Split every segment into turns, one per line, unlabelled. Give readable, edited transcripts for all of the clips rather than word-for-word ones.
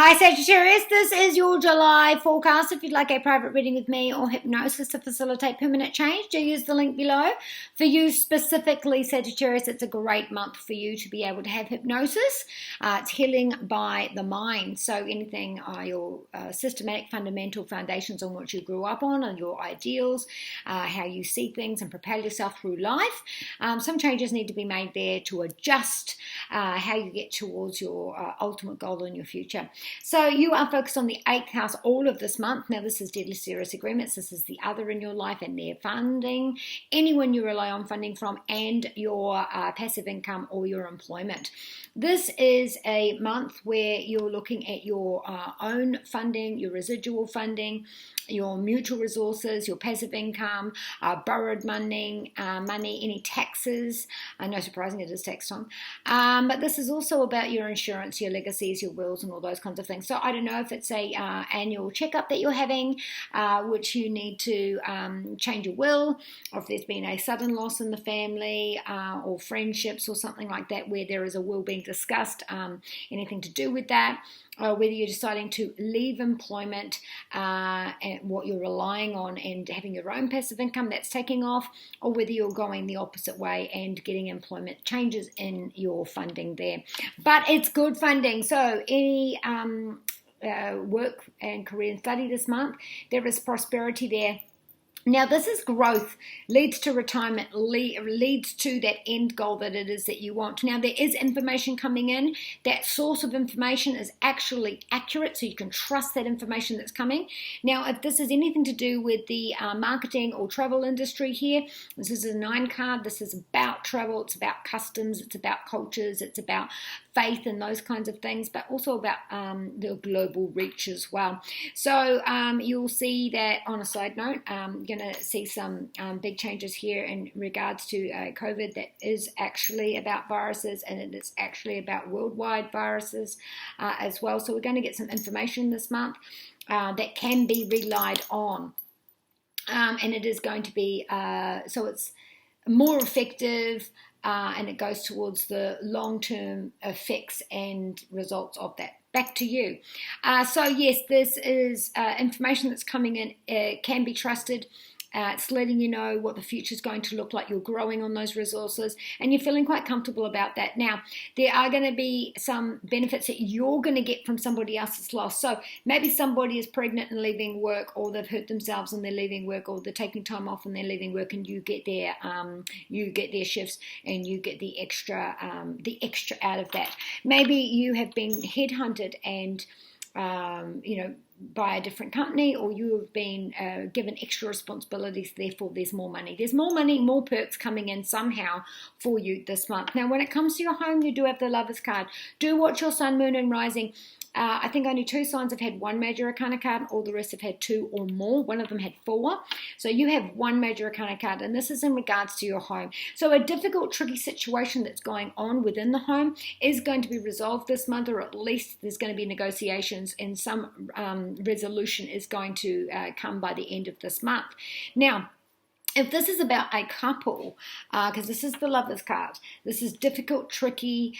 Hi Sagittarius, this is your July forecast. If you'd like a private reading with me or hypnosis to facilitate permanent change, do use the link below. For you specifically, Sagittarius, it's a great month for you to be able to have hypnosis. It's healing by the mind. So anything, your systematic fundamental foundations on which you grew up on and your ideals, how you see things and propel yourself through life. Some changes need to be made there to adjust how you get towards your ultimate goal in your future. So you are focused on the 8th house all of this month. Now this is deadly serious agreements. This is the other in your life and their funding, anyone you rely on funding from, and your passive income or your employment. This is a month where you're looking at your own funding, your residual funding, your mutual resources, your passive income, borrowed money, any taxes. No surprising it is tax time. But this is also about your insurance, your legacies, your wills, and all those kinds of things. So I don't know if it's a annual checkup that you're having, which you need to change your will, or if there's been a sudden loss in the family, or friendships or something like that where there is a will being discussed, anything to do with that. Whether you're deciding to leave employment and what you're relying on and having your own passive income that's taking off, or whether you're going the opposite way and getting employment changes in your funding there. But it's good funding. So any work and career and study this month, there is prosperity there. Now, this is growth, leads to retirement, leads to that end goal that it is that you want. Now, there is information coming in. That source of information is actually accurate, so you can trust that information that's coming. Now, if this is anything to do with the marketing or travel industry here, this is a 9 card. This is about travel. It's about customs. It's about cultures. It's about faith and those kinds of things, but also about the global reach as well. So you'll see that, on a side note, going to see some big changes here in regards to COVID. That is actually about viruses, and it is actually about worldwide viruses as well. So we're going to get some information this month that can be relied on, and it is going to be so it's more effective, and it goes towards the long-term effects and results of that. Back to you. So yes, this is information that's coming in. It can be trusted. It's letting you know what the future is going to look like. You're growing on those resources and you're feeling quite comfortable about that. Now, there are going to be some benefits that you're going to get from somebody else's loss. So maybe somebody is pregnant and leaving work, or they've hurt themselves and they're leaving work, or they're taking time off and they're leaving work, and you get their shifts and you get the extra out of that. Maybe you have been headhunted and by a different company, or you have been given extra responsibilities, therefore there's more money. There's more money, more perks coming in somehow for you this month. Now, when it comes to your home, you do have the Lovers card. Do watch your sun, moon, and rising. I think only 2 signs have had 1 major arcana card, all the rest have had 2 or more. One of them had 4. So you have 1 major arcana card, and this is in regards to your home. So a difficult, tricky situation that's going on within the home is going to be resolved this month, or at least there's going to be negotiations, and some resolution is going to come by the end of this month. Now, if this is about a couple, because this is the Lovers card, this is difficult, tricky,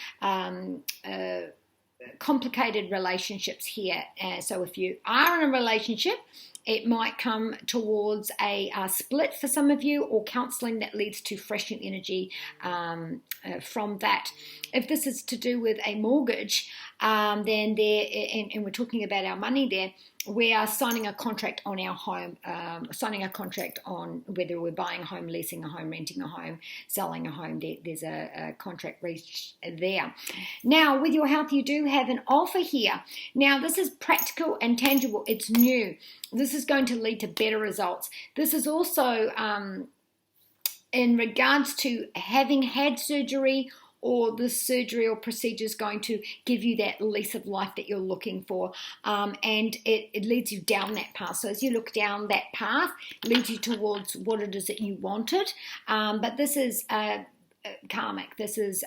complicated relationships here. So if you are in a relationship, it might come towards a split for some of you, or counseling that leads to fresh new energy from that. If this is to do with a mortgage, then and we're talking about our money there, we are signing a contract on our home, signing a contract on whether we're buying a home, leasing a home, renting a home, selling a home. There's a contract reached there. Now, with your health, you do have an offer here. Now, this is practical and tangible. It's new. This is going to lead to better results. This is also in regards to having had surgery, or the surgery or procedure is going to give you that lease of life that you're looking for, and it leads you down that path. So as you look down that path, it leads you towards what it is that you wanted, but this is karmic. This is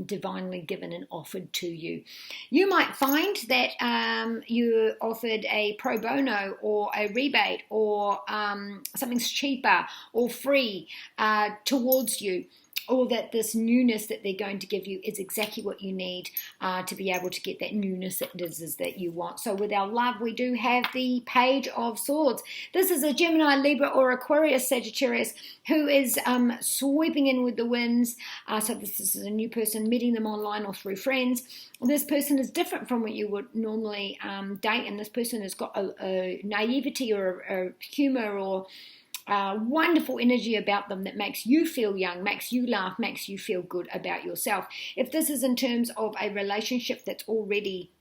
divinely given and offered to you. You might find that you're offered a pro bono or a rebate, or something's cheaper or free towards you. or that this newness that they're going to give you is exactly what you need to be able to get that newness that it is that you want. So with our love, we do have the Page of Swords. This is a Gemini, Libra, or Aquarius Sagittarius who is sweeping in with the winds. So this is a new person, meeting them online or through friends. This person is different from what you would normally date, and this person has got a naivety or a humor or wonderful energy about them that makes you feel young, makes you laugh, makes you feel good about yourself. If this is in terms of a relationship that's already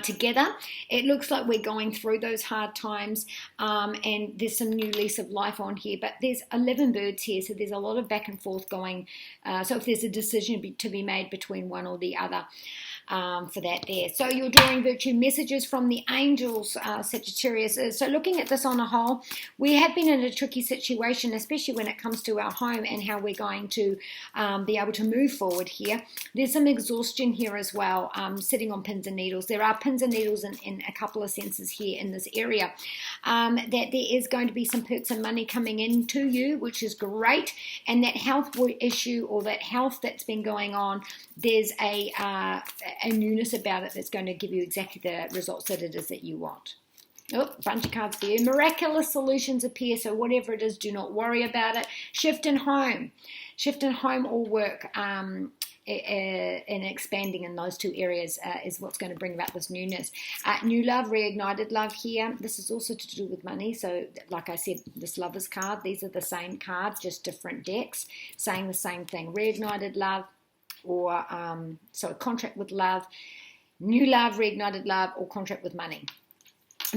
together, it looks like we're going through those hard times, and there's some new lease of life on here, but there's 11 birds here, so there's a lot of back and forth going. So if there's a decision to be made between one or the other, for that there. So you're drawing virtue messages from the angels, Sagittarius. So looking at this on a whole, we have been in a tricky situation, especially when it comes to our home and how we're going to be able to move forward here. There's some exhaustion here as well, sitting on pins and needles. There are pins and needles in a couple of senses here in this area. That there is going to be some perks and money coming into you, which is great. And that health issue or that health that's been going on, there's a newness about it that's going to give you exactly the results that it is that you want. Oh, bunch of cards for you. Miraculous solutions appear, so whatever it is, do not worry about it. Shift in home. Shift in home or work, and expanding in those two areas is what's going to bring about this newness. New love, reignited love here. This is also to do with money. So like I said, this Lovers card, these are the same cards, just different decks, saying the same thing. Reignited love, or so a contract with love, new love, reignited love, or contract with money.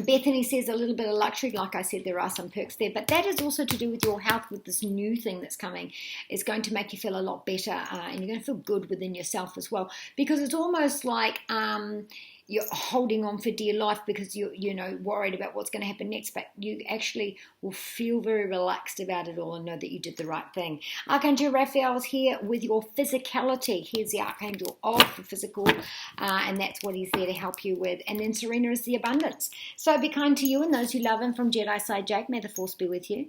Bethany says a little bit of luxury. Like I said, there are some perks there, but that is also to do with your health. With this new thing that's coming, is going to make you feel a lot better, and you're going to feel good within yourself as well, because it's almost like you're holding on for dear life because you're worried about what's going to happen next, but you actually will feel very relaxed about it all and know that you did the right thing. Archangel Raphael is here with your physicality. Here's the Archangel of the physical, and that's what he's there to help you with. And then Serena is the abundance. So be kind to you and those who love him. From Jedi Side Jake, may the force be with you.